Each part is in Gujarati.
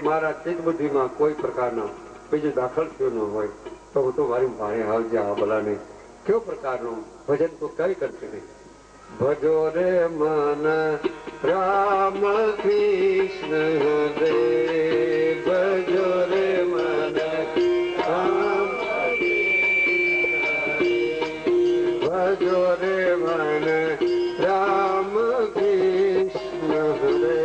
મારા ચિત્ત બુદ્ધિમાં કોઈ પ્રકારનો બીજું દાખલ થયું ન હોય તો હું તો મારી ભારે આવજે આ બલાને કેવો પ્રકારનું ભજન તો કઈ કરતી નહીં. ભજો રે મન રામ કૃષ્ણ હરે, ભજો રે મન રામ, ભજો રે મન રામ કૃષ્ણ હરે.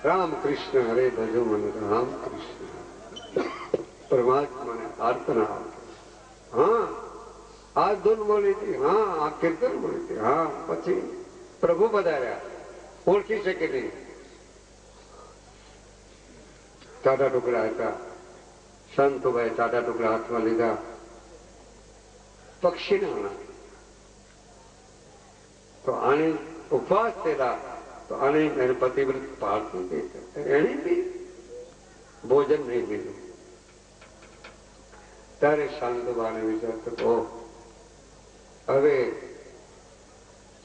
રામ કૃષ્ણ હરે, ભજો મન રામ કૃષ્ણ. પરમાત્માને આર્તના. હા, આ ધૂન બોલી હતી, હા આ કીર્તન બોલી હતી, હા પછી પ્રભુ પધાર્યા, ઓળખી શકે નહીં. ટાટા ટુકડા હતા, સંતોભાઈ ટાટા ટુકડા હાથમાં લીધા, પક્ષીના તો આને ઉપવાસ થયેલા તો આને એને પતિવ્રત પાળતું એને બી ભોજન નહીં લીધું. ત્યારે શાંતબાને વિચાર થતો, હવે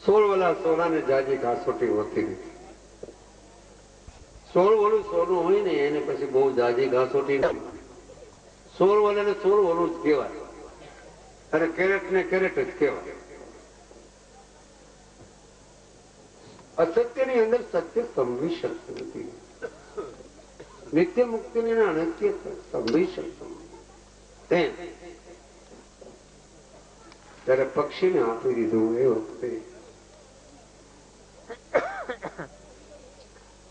16 વાલા સોનાને જાજી ઘાસોટી હોતી નથી. 16 વાળું સોનું હોય ને એને પછી બહુ જાજી ઘાસોટી નથી. 16 વાળાને 16 વાળું જ કહેવાય અને કેરેટ ને કેરેટ જ કહેવાય. અસત્યની અંદર સત્ય સંભવી શકતું નથી. નિત્ય મુક્તિ અનત્ય સંભવી શકતું નથી. ત્યારે પક્ષીને આપી દીધું એ વખતે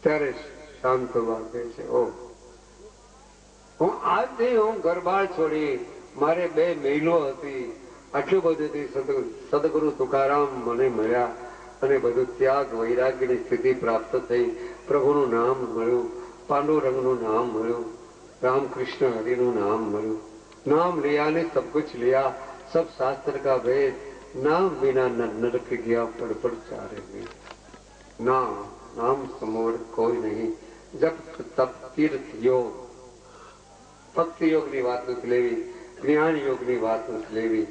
ત્યારે શાંત કહે છે, ઓ હું આજથી હું ઘરબાર છોડી, મારે 2 મહિલો હતી, આટલું બધું સદગુરુ તુકારામ મને મળ્યા અને બધું ત્યાગ વૈરાગ્યની સ્થિતિ પ્રાપ્ત થઈ, પ્રભુનું નામ મળ્યું, પાંડુરંગનું નામ મળ્યું, रामकृष्ण हरि नु नाम मरू नाम लिया ने सब कुछ लिया सब शास्त्र का वेद नाम बिना नरक गया पड़ पड़ चारे नाम नाम समोर कोई नहीं जब तप तीर्थ योग भक्ति योग ની વાત નથી લેવી જ્ઞાન યોગ ની વાત નથી લેવી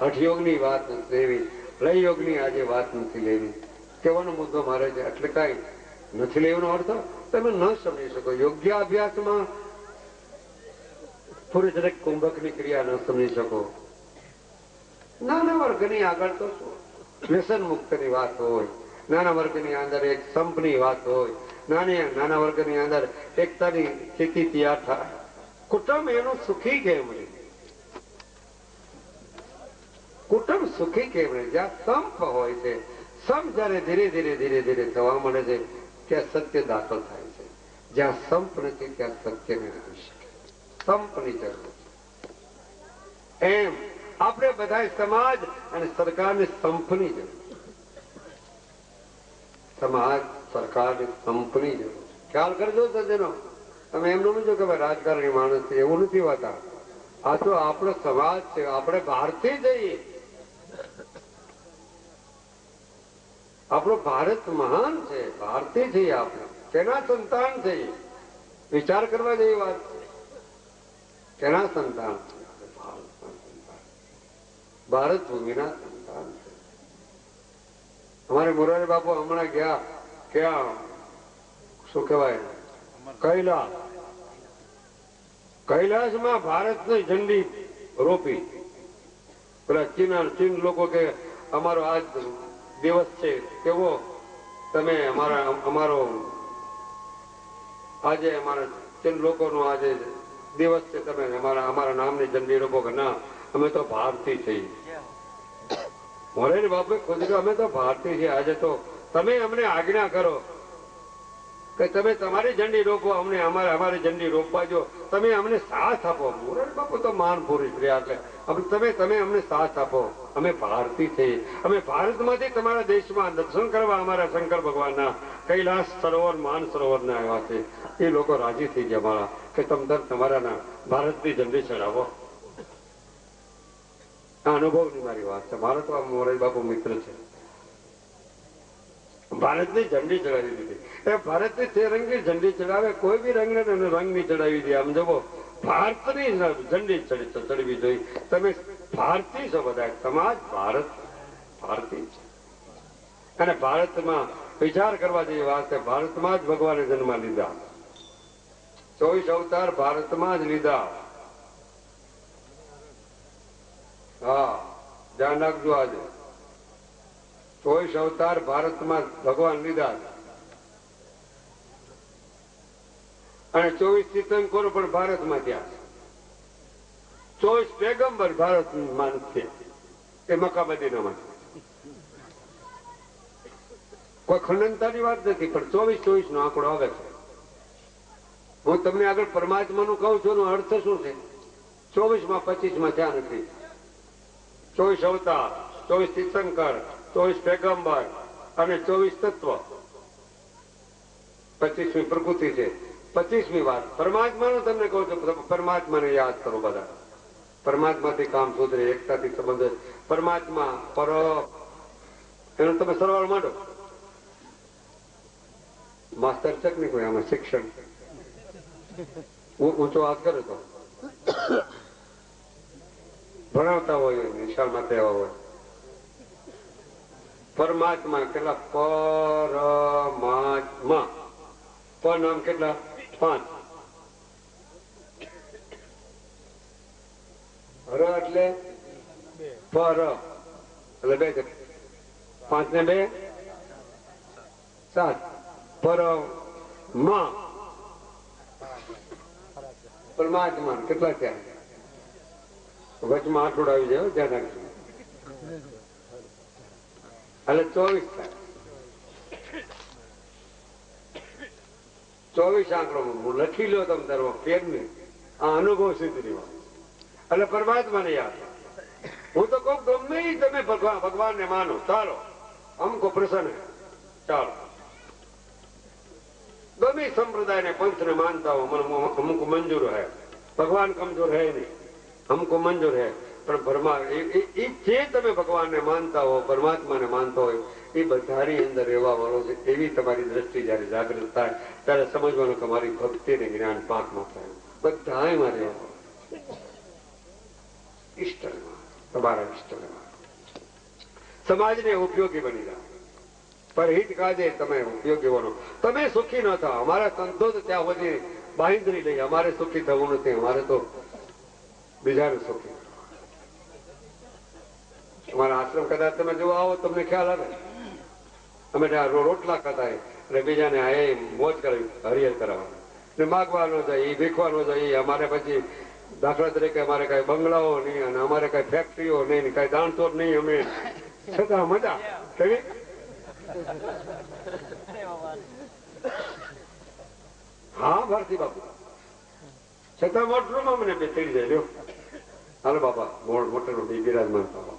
હઠ યોગ ની વાત નથી લેવી લય યોગ ની આજે વાત નથી લેવી કહેવાનો મુદ્દો મારે છે એટલે કઈ નથી લેવાનો અર્થ તમે ન સમજી શકો યોગ્ય અભ્યાસમાં થોડી દરેક કુંભક ની ક્રિયા ન સમજી શકો નાના વર્ગની આગળ તો શું વ્યસન મુક્તની વાત હોય, નાના વર્ગની અંદર એક સંપની વાત હોય, નાના વર્ગની અંદર એકતાની સ્થિતિ તૈયાર થાય. કુટુંબ એનું સુખી કેમ રહે? કુટુંબ સુખી કેમ રહે? જ્યાં સંપ હોય છે, સંપ જયારે ધીરે ધીરે ધીરે ધીરે થવા મળે છે ત્યાં સત્ય દાખલ થાય છે. જ્યાં સંપ નથી ત્યાં સત્ય નહીં આવી શકે. સંપની જરૂર છે. એમ આપણે બધા સમાજ અને સરકારને સંપની જરૂર છે. સમાજ, સરકારને સંપની જરૂર છે. ખ્યાલ કરજો સજ્જનો. તમે એમ ન સમજો કે ભાઈ રાજકારણી માણસ છે, એવું નથી હોતા. આ તો આપણો સમાજ છે. આપણે ભારતી જઈએ. આપણો ભારત મહાન છે. ભારતીય છીએ આપણે. કેના સંતાન છે? વિચાર કરવા જેવી વાત છે. કેના સંતાન? ભારત ભૂમિના સંતાન છે. અમારે મોરારી બાપુ હમણાં ગયા, ક્યાં શું કહેવાય, કૈલાસમાં ભારતની ઝંડી રોપી. પેલા ચીન લોકો કે અમારો આજ દિવસ છે કેવો, તમે અમારો આજે અમારા ચીન લોકોનો આજે દિવસ છે, તમે અમારા નામની ઝંડી રોપો. કે ના, અમે તો ભારતીય છીએ. મોરારી બાપુએ ખુદ કહ્યું, અમે તો ભારતીય છીએ. આજે તો તમે અમને આજ્ઞા કરો કે તમે તમારી ઝંડી રોપો, અમને અમારી ઝંડી રોપવા જો, તમે અમને સાથ આપો. મોરારી બાપુ તો મહાન પુરુષ રહ્યા. એટલે તમે અમને સાથ આપો. અમે ભારતીય છીએ. અમે ભારતમાંથી તમારા દેશમાં દર્શન કરવા અમારા શંકર ભગવાનના કૈલાસ સરોવર, માન સરોવર ને આવ્યા છે. એ લોકો રાજી થઈ ગયા મારા કે તમારા ભારતની ઝંડી ચડાવો. આ અનુભવની મારી વાત છે. મારો તો આ મોરારી બાપુ મિત્ર છે. ભારતની ઝંડી ચડાવી દીધી. એ ભારતની ત્રિરંગી ઝંડી ચડાવે. કોઈ બી રંગને રંગ ની ચડાવી દે. આમ જવો, ભારતની ઝંડી ચડવી જોઈએ. તમે ભારતીય છો બધા. સમાજ ભારત ભારતીય છે. અને ભારતમાં વિચાર કરવા જેવી વાત છે. ભારતમાં જ ભગવાને જન્મ લીધા. 24 અવતાર ભારતમાં જ લીધા. હા, ધ્યાન રાખજો. આજે 24 અવતાર ભારતમાં ભગવાન લીધા. અને 24 તીર્થંકરો પણ ભારતમાં થયા. 24 પેગમ્બર ભારતમાં છે. એ મક્કા મદીનામાં. કોઈ ખંડનતાની વાત નથી, પણ 24 નો આંકડો આવે છે. હું તમને આગળ પરમાત્માનું કહું છું, એનો અર્થ શું છે? 24 માં 25 થયા નથી. 24 અવતાર, 24 તીર્થંકર, 24 પેગમ્બર અને 24 તત્વ. 25મી પ્રકૃતિ છે. 25મી વાત પરમાત્માનું તમને કહું છું. પરમાત્માને યાદ કરો બધા. પરમાત્માથી કામ સુધરે, એકતાથી સંબંધ. પરમાત્મા પર એનો તમે સરવાળ માંડો. માસ્ટર છે નહીં કોઈ આમાં? શિક્ષણ ઊંચો હાથ કરે તો ભણાવતા હોય, નિશાળમાં તેવા હોય. પરમાત્મા કેટલા? પરમાત્મા. પર નામ કેટલા? 5. હર એટલે પર એટલે 2. 5 ને 2 7. પરમા પરમાત્મા કેટલા થયા? વચમાં આઠોડ આવી જાય, ધ્યાન રાખજો. એટલે 24 થાય. 24 આંકડો હું લખી લો તમે તારો ફેર નહીં. આ અનુભવ સિદ્ધની વાત. એટલે પરમાત્માને યાદ. હું તો કહું ગમે તમે ભગવાનને માનો, ચાલો અમકો પ્રસન્ન, ચાલો ગમે સંપ્રદાયને પંથને માનતા હો, हमको मंजूर है. भगवान कमजोर है नहीं, हमको मंजूर है. પણ જે તમે ભગવાનને માનતા હો, પરમાત્માને માનતા હોય, એ બધાની અંદર રહેવા વાળો છે. એવી તમારી દ્રષ્ટિ જયારે જાગૃત થાય ત્યારે સમજવાનું કે મારી ભક્તિ ને જ્ઞાન પાકમાં થાય. બધામાં રહેવા વાળો ઈષ્ટમાં, તમારા ઈષ્ટમાં સમાજને ઉપયોગી બની જાય. પરહિત કાજે તમે ઉપયોગી બનો. તમે સુખી ન થાવ. અમારા સંતો તો ત્યાં બધી બાંધરી લઈ. અમારે સુખી થવું નથી. અમારે તો બીજાને સુખી. અમારા આશ્રમ કદાચ તમે જોવા આવો તમને ખ્યાલ આવે. અમે ત્યાં રોટલા ખાતા અને બીજાને આ મોજ કરાવી હરિયર કરાવવા ને માગવા ન જાય એ ભીખવા ન જાય. અમારે પછી દાખલા તરીકે અમારે કઈ બંગલાઓ નહીં અને અમારે કઈ ફેક્ટરીઓ નહીં કઈ દાણચોર નહીં. અમે છતાં મજા કેવી. હા ભારતી બાપુ છતાં મોટરમાં મને બે ચડી જાય લ્યો. હાલો બાપા મોટરનો બી બિરાજમાન થવા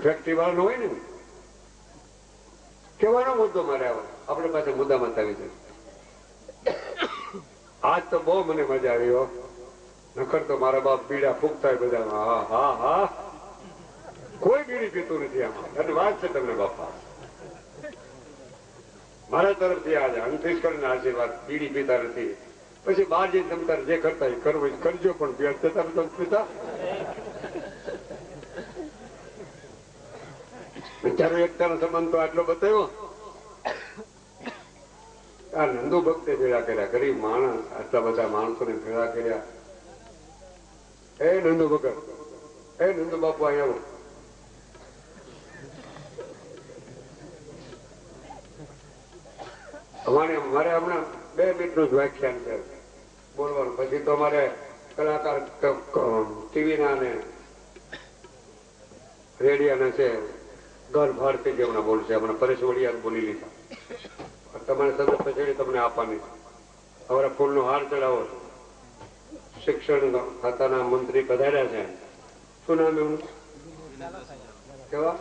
ફેક્ટરી વાળા નો હોય ને કેવાનો મુદ્દો મારે આવે. આપણે પાસે મુદ્દામાં આવી જાય. આજ તો બહુ મને મજા આવી હો. નખર તો મારા બાપ બીડા ફૂંકતા બધા. હા હા હા કોઈ બીડી પીતું નથી આમાં. અને વાત છે તમને બાપા મારા તરફથી આજે અંતિશ કરીને આશીર્વાદ. બીડી પીતા નથી. પછી બહાર જઈને તમે તારે જે કરતા એ કરવું કરજો પણ પીતા વિચારો. એકતાનો સંબંધ તો આટલો બતાવ્યો. આ નંદુ ભક્તે ભેળા કર્યા. ગરીબ માણસ આટલા બધા માણસોને ભેળા કર્યા. એ નંદુ ભગત એ નંદુ બાપુ અહીંયા આવો. મારે હમણાં 2 મિનિટનું જ વ્યાખ્યાન છે બોલવાનું. પછી તો અમારે કલાકાર ટીવી ના ને રેડિયા ના છે ઘર ભારતી જે હમણાં બોલશે. હમણાં પરેશ વડિયા બોલી લીધા. તમારે સતત પછી તમને આપવાની. અમારા ફૂલનો હાર ચડાવો છો. શિક્ષણ ખાતાના મંત્રી પધાર્યા છે. શું નામ એમનું કેવા?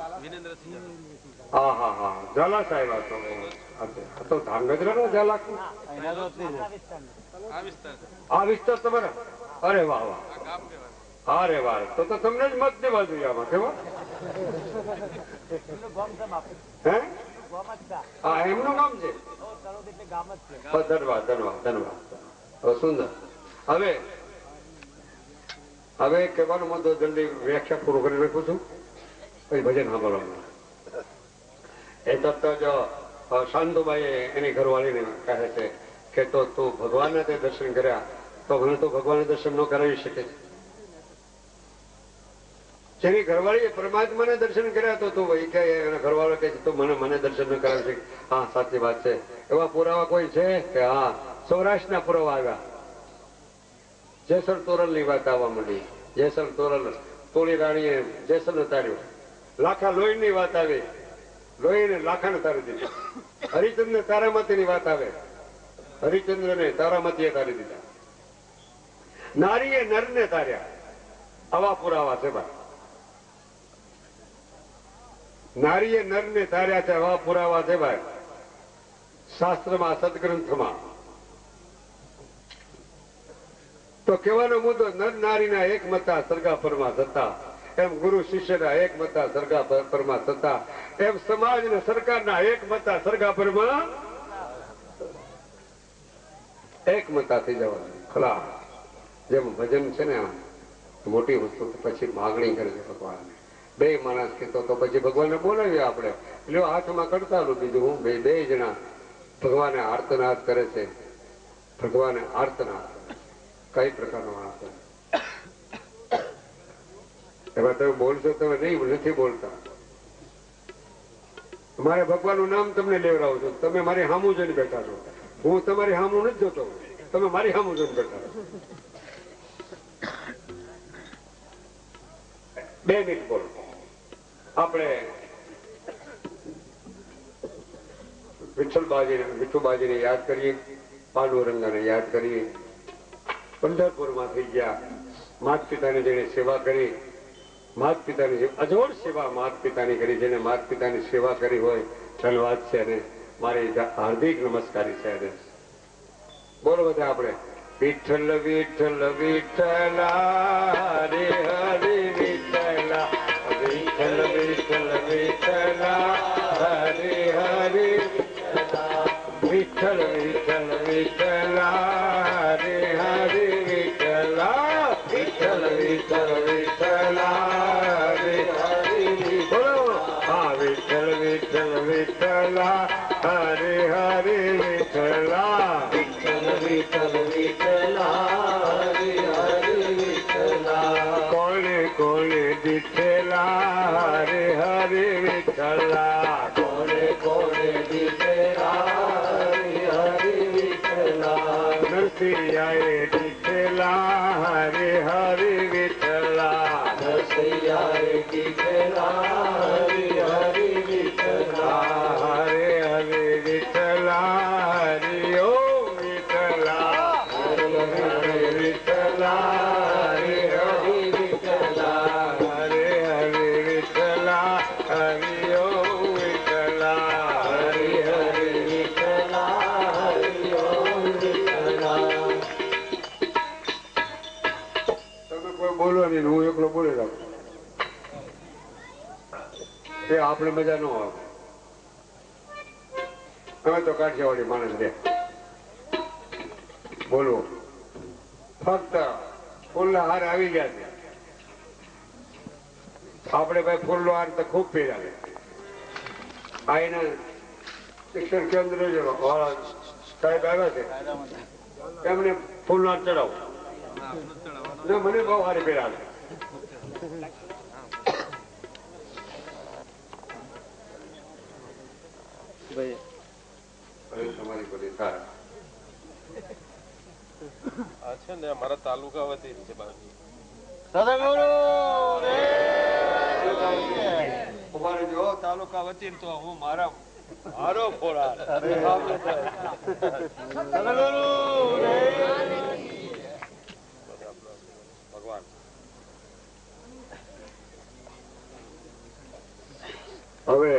હા હા હા ઝાલા સાહેબ. તો ધાંગધ્રા નો ઝાલા આ વિસ્તાર તમારા. અરે વાહ વાહ અરે વાહ. તો તમને જ મત દેવા જોઈએ આમાં. કેવા હે? હા એમનું કામ છે. ધન્યવાદ ધન્યવાદ ધન્યવાદ. સુંદર. હવે કહેવાનો મુદ્દો જલ્દી વ્યાખ્યા પૂરો કરી નાખું છું. પછી ભજન સાંભળવાનું. એ તો જો શાંતુબાઈ એની ઘરવાળીને કહે છે કે તો તું ભગવાનને તે દર્શન કર્યા તો મને તો ભગવાનને દર્શન ન કરાવી શકે છે. જેની ઘરવાળીએ પરમાત્માને દર્શન કર્યા તો તું વહી કે એના ઘરવાળો કે તું મને દર્શન ન કરાવી શકે. હા સાચી વાત છે. એવા પુરાવા કોઈ છે કે? હા સૌરાષ્ટ્રના પુરાવા આવ્યા. જેસલ તોરલ ની વાત આવવા માંડી. જેસલ તોરલ તોળી રાણીએ જેસલ ઉતાર્યો. લાખા લોહી ની વાત આવે. લોહીને લાખાને તારી દીધા. હરિચંદ્ર તારામતી ની વાત આવે. હરિચંદ્ર ને તારામતીએ તારી દીધા. નારીએ નરને તાર્યા. આવા પુરાવા છે ભાઈ. નારીએ નરને તાર્યા છે. આવા પુરાવા છે ભાઈ. શાસ્ત્રમાં સદગ્રંથમાં. તો કહેવાનો મુદ્દો નર નારીના એક મતા સરગા પરમાં થતા. એમ ગુરુ શિષ્યના એક મતા સરગા પરમાં થતા. એમ સમાજ અને સરકારના એક મતા સરગા પરમાં એક મતા થઈ જવાનું. ખલા જેમ ભજન છે ને મોટી વસ્તુ પછી માગણી કરે છે ભગવાન. 2 માણસ કીધો તો પછી ભગવાનને બોલાવીએ આપણે. લ્યો હાથમાં કરતાલું બીજું હું. બે જણા ભગવાને આર્તનાદ કરે છે. ભગવાને આર્તનાદ કઈ પ્રકારનો માણસ એમાં તમે બોલશો. તમે નથી બોલતા. મારે ભગવાનનું નામ તમને લેવડાવું છું. તમે મારી સામું જોઈને બેઠા છો. હું તમારી સામું નથી જોતો. તમે મારી સામું જોઈને બેઠા છો. 2 મિનિટ બોલો. આપણે વિઠ્ઠુબાજીને યાદ કરીએ. પાંડુરંગાને યાદ કરીએ. પંઢરપુરમાં થઈ ગયા. માત પિતાની જેને સેવા કરી. માત પિતાની અજોડ સેવા માત પિતાની કરી. જેને માત પિતાની સેવા કરી હોય ધન્યવાદ છે. અને મારી હાર્દિક નમસ્કારી છે. અને બોલો બધા આપણે વિઠ્ઠલ વિઠ્ઠલ વિઠ્ઠલા હરે હરે વિઠ્ઠલા વિઠ્ઠલ વિઠ્ઠલ વિઠ્ઠલા હરે હરે વિઠ્ઠલ વિઠ્ઠલ વિઠ્ઠલા હરે હરે વિઠ્ઠલા વિઠ્ઠલ વિઠ્ઠલ વિઠ્ઠલા હરે હરે બોલો. હા વિઠ્ઠલ વિઠ્ઠલ વિઠ્ઠલા હરે હરે વિઠ્ઠલા વિઠ્ઠલ વિઠ્ઠલ વિઠ્ઠલા હરે હરે વિઠ્ઠલા. કોણે કોણે દીઠે વિઠ્ઠલા કોને કોને દીકરા હરિ વિઠ્ઠલા નરસિંહાએ દીઠેલા હરે હરે વિઠ્ઠલા નરસૈયાએ દીકરા હરિ વિઠ્ઠલા હરે હરે વિઠ્ઠલા હરિ ઓમ વિઠ્ઠલા હરિ હરિ વિઠ્ઠલા હરિ હરિ વિઠ્ઠલા હરે હરે વિઠ્ઠલા હરિ ઓમ વિઠ્ઠલા હરિ હરિ વિઠ્ઠલા હરિ ઓમ વિઠ્ઠલા તમે કોઈ બોલો નહીં, હું એકલો બોલી રાખું. એ આપણે મજા ન આવે. હવે તો કાઠિયાવાડી માણસ રે બોલો. ફક્ત ફૂલના હાર આવી ગયા છે. આપણે ભાઈ ફૂલનો હાર તો ખૂબ પહેર્યા છે. આ એના શિક્ષણ કેન્દ્ર વાળા સાહેબ આવ્યા છે, એમને ફૂલનો હાર ચડાવો. મને બહુ હારી પહેર્યા છે. તમારી બધી સારા આ છે ને અમારા તાલુકા વતી છે બાકી અમારે જો તાલુકા વતી તો હું મારો ફોડા ભગવાન હવે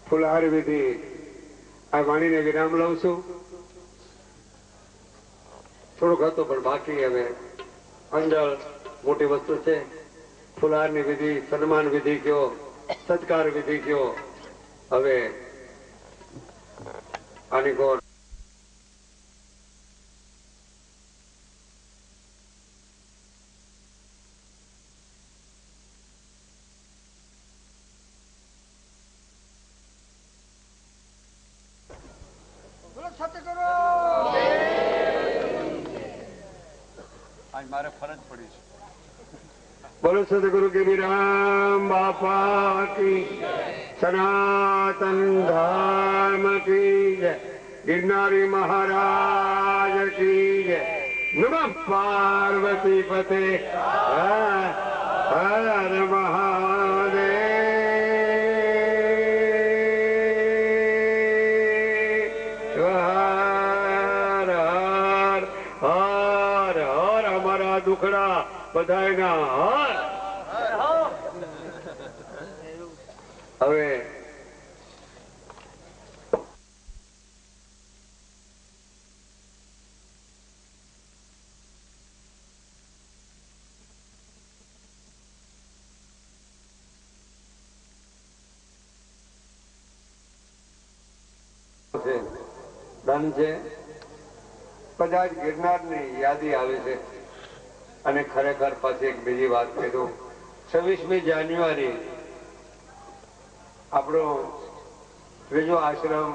ફુલહાર વિધિ આ વાણીને વિરામ લઉં છું. થોડુંક હતું પણ બાકી હવે અંજળ મોટી વસ્તુ છે. ફુલહારની વિધિ, સન્માન વિધિ કયો, સત્કાર વિધિ કયો, હવે આની કોર મારે ફરજ પડી છે. બોલો સદગુરુ ગિરિરામ બાપા કી, સનાતન ધર્મ કી જય, ગિરનારી મહારાજ કી જય. નમઃ પાર્વતી પતે હર મહાદેવ. હર હર હર અમારા દુખડા બધાયના હર. હવે ધન છે, કદાચ ગિરનારની યાદી આવે છે. અને ખરેખર પાછી એક બીજી વાત કીધું, 26મી જાન્યુઆરી આપણો ત્રીજો આશ્રમ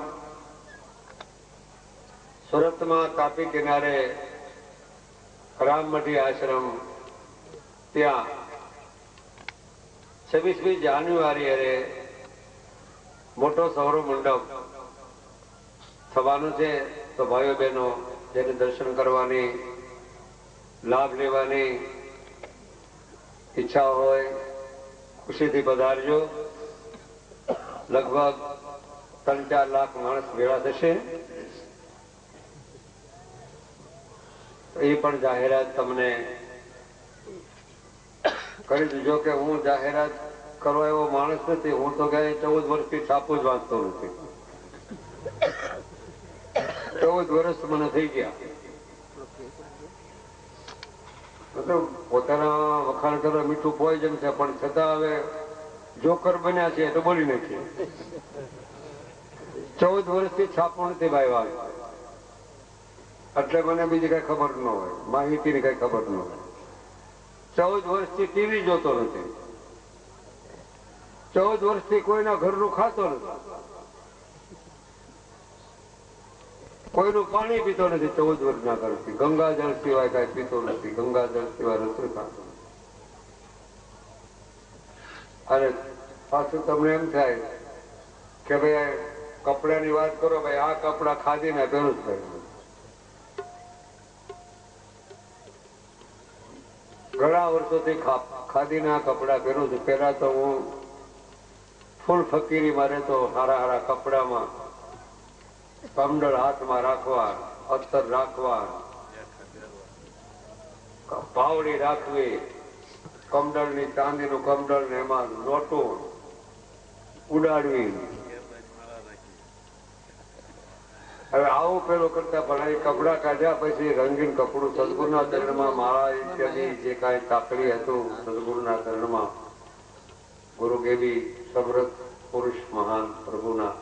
સુરતમાં તાપી કિનારે રામમઢી આશ્રમ, ત્યાં 26મી જાન્યુઆરી મોટો સૌરો મંડપ થવાનું છે. તો ભાઈઓ બહેનો જેને દર્શન કરવાની, લાભ લેવાની ઈચ્છા હોય ખુશીથી પધારજો. લગભગ 3-4 લાખ માણસ ભેળા થશે. એ પણ જાહેરાત તમને કરી દીધો કે હું જાહેરાત કરવા એવો માણસ નથી. હું તો ગયા 14 વર્ષથી છાપું જ વાંચતો નથી. 14 વર્ષ મને થઈ ગયા. પોતાના વખાણ કરવા મીઠું પોઈઝન છે, પણ છતાં હવે જોકર બન્યા છે તો બોલી નાખીએ. 14 વર્ષથી છાપું નથી ભાઈ વાત, એટલે મને બીજી કઈ ખબર ન હોય, માહિતીની કઈ ખબર ન હોય. 14 વર્ષથી ટીવી જોતો નથી, 14 વર્ષથી કોઈના ઘરનું ખાતો નથી, કોઈનું પાણી પીતો નથી. 14 વર્ષના કરતી ગંગાજળ સિવાય કઈ પીતો નથી, ગંગાજળ સિવાય રસોઈ ખાતો નથી. અને પાછું તમને એમ થાય કે ભાઈ કપડાની વાત કરો, ભાઈ આ કપડા ખાદીને પહેરું જ ભાઈ. ઘણા વર્ષોથી ખાદીના કપડા પહેરું છું. પેલા તો હું ફૂલ ફકીરી મારે તો સારા સારા કપડામાં કમંડળ હાથમાં રાખવા, અત્તર રાખવા, પાવડી રાખવી, કમંડળની ચાંદીનું કમંડળ ને એમાં નોટું ઉડાડવી. હવે આવું પેલું કરતા પણ એ કપડા કાઢ્યા પછી રંગીન કપડું સદગુરુના ચરણમાં માળા ઇત્યાદિ જે કાંઈ ચાકરી હતું સદગુરુના ચરણમાં ગુરુ કેવી સમૃદ્ધ પુરુષ મહાન પ્રભુના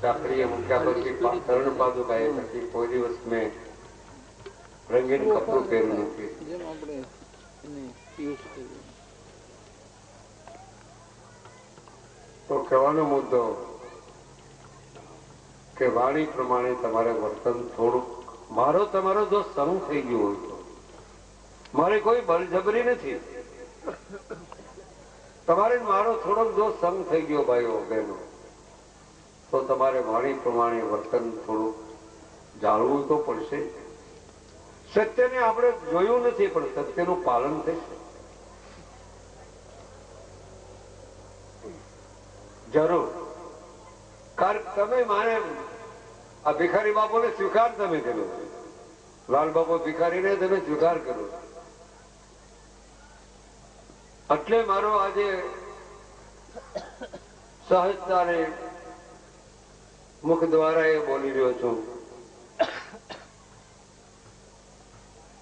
ચાકરીએ મૂક્યા પછી ચરણ પાદુકાએ પછી કોઈ દિવસ મેં રંગીન કપડું પહેર્યું નથી. તો કહેવાનો મુદ્દો કે વાણી પ્રમાણે તમારે વર્તન થોડું, મારો તમારો જો સંગ થઈ ગયો હોય તો, મારે કોઈ બળજબરી નથી, તમારે મારો થોડોક જો સંગ થઈ ગયો ભાઈઓ બહેનો, તો તમારે વાણી પ્રમાણે વર્તન થોડું જાળવું તો પડશે. સત્યને આપણે જોયું નથી પણ સત્યનું પાલન થશે જરૂર. કારણ તમે માને આ ભિખારી બાપુને સ્વીકાર તમે કર્યો, લાલ બાપુ ભિખારીને તમે સ્વીકાર કર્યો, એટલે મારો આજે સહજતાને મુખ દ્વારા એ બોલી રહ્યો છું.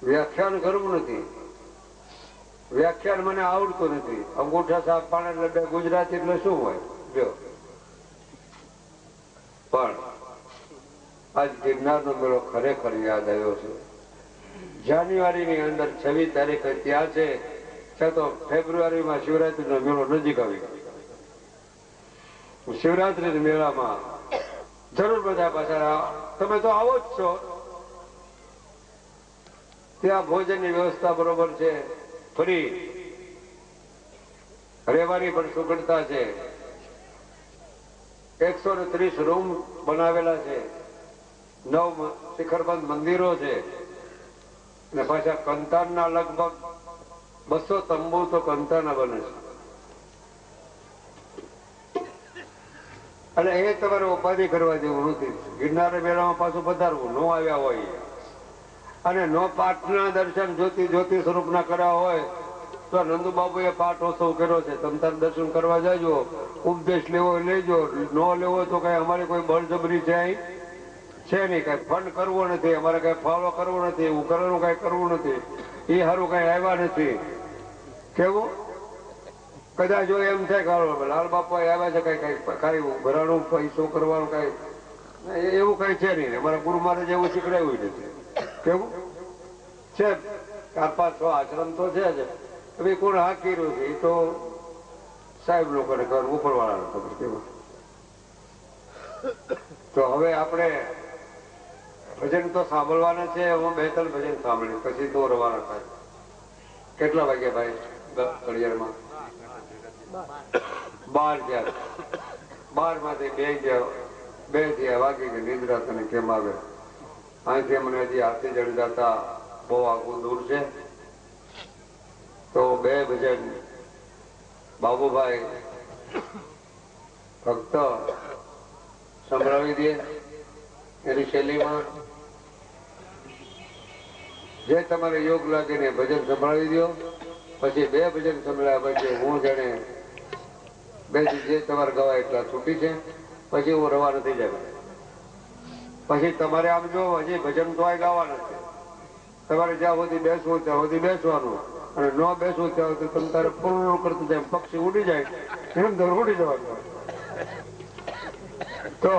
વ્યાખ્યાન કરવું નથી, વ્યાખ્યાન મને આવડતું નથી. અંગૂઠા સાફ પાણી એટલે ગુજરાતી એટલે શું હોય જો. પણ આજ ગિરનારનો મેળો ખરેખર યાદ આવ્યો છે. જાન્યુઆરીની અંદર 26 તારીખે ત્યાં છે, ત્યાં તો ફેબ્રુઆરીમાં શિવરાત્રીનો મેળો નજીક આવી ગયો. શિવરાત્રી મેળામાં જરૂર બધા પાછા તમે તો આવો જ છો. ત્યાં ભોજનની વ્યવસ્થા બરોબર છે, ફરી રહેવાની પણ સુગડતા છે. 130 રૂમ બનાવેલા છે, 9 શિખરબંધ મંદિરો છે, અને પાછા કંતારના લગભગ 200 તંબુ તો કંતાના બને છે. અને એ તમારે ઉપાધિ કરવા જેવું નથી. ગિરનાર મેળામાં પાછું પધારવું, ન આવ્યા હોય અને નો પાઠના દર્શન જ્યોતિ સ્વરૂપના કર્યા હોય તો નંદુબાબુએ પાઠ ઉત્સવ કર્યો છે, તમે તાર દર્શન કરવા જાજો, ઉપદેશ લેવો લેજો, ન લેવો તો કઈ અમારી કોઈ બળજબરી છે નહીં. કઈ ફંડ કરવો નથી, અમારે કઈ ફાળો કરવો નથી, ઉઘરાણું કઈ કરવું નથી, એ સારું કઈ આવ્યા નથી. કેવું કદાચ જો એમ થાય કે લાલ બાપા આવ્યા છે કઈ ઉઘરાણું પૈસો કરવાનું કઈ એવું કઈ છે નહીં. અમારા ગુરુ મહારાજ એવું શીખડાયું નથી. કેવું છે 4-5 આશ્રમ તો છે જ, હવે કોણ હા કર્યું છે એ તો સાહેબ લોકોને ખબર, ઉપરવાળાને ખબર. કેવું તો હવે આપણે ભજન તો સાંભળવાના છે. હું 2-3 ભજન સાંભળીશ પછી તો રવાના થાય. કેટલા વાગ્યા ભાઈ ઘડિયાળમાં? 12 થયા. 12 માંથી 2 થયા વાગી ગઈ. નિદ્રા તને કેમ આવે? અહીંથી મને હજી હાથી જડજાતા બહુ આગું દૂર છે. તો 2 ભજન બાબુભાઈ ભક્ત સંભળાવી દે એની શૈલીમાં. જે તમારે યોગ લાગે ને ભજન સંભળાવી દો. પછી 2 ભજન સંભળાવ્યા પછી હું જાણે 2 જે તમારે ગવાય એટલા છૂટી છે. પછી હું રવાના થઈ જાય. પછી તમારે આમ જો હજી ભજન તો ગાવાના છે. તમારે જ્યાં સુધી બેસવું ત્યાં સુધી બેસવાનું, અને ન બેસવું ત્યાં સુધી તમે તારે પૂર્ણ કરતું જાય. પક્ષી ઉડી જાય એમ તો ઉડી જવાનું. તો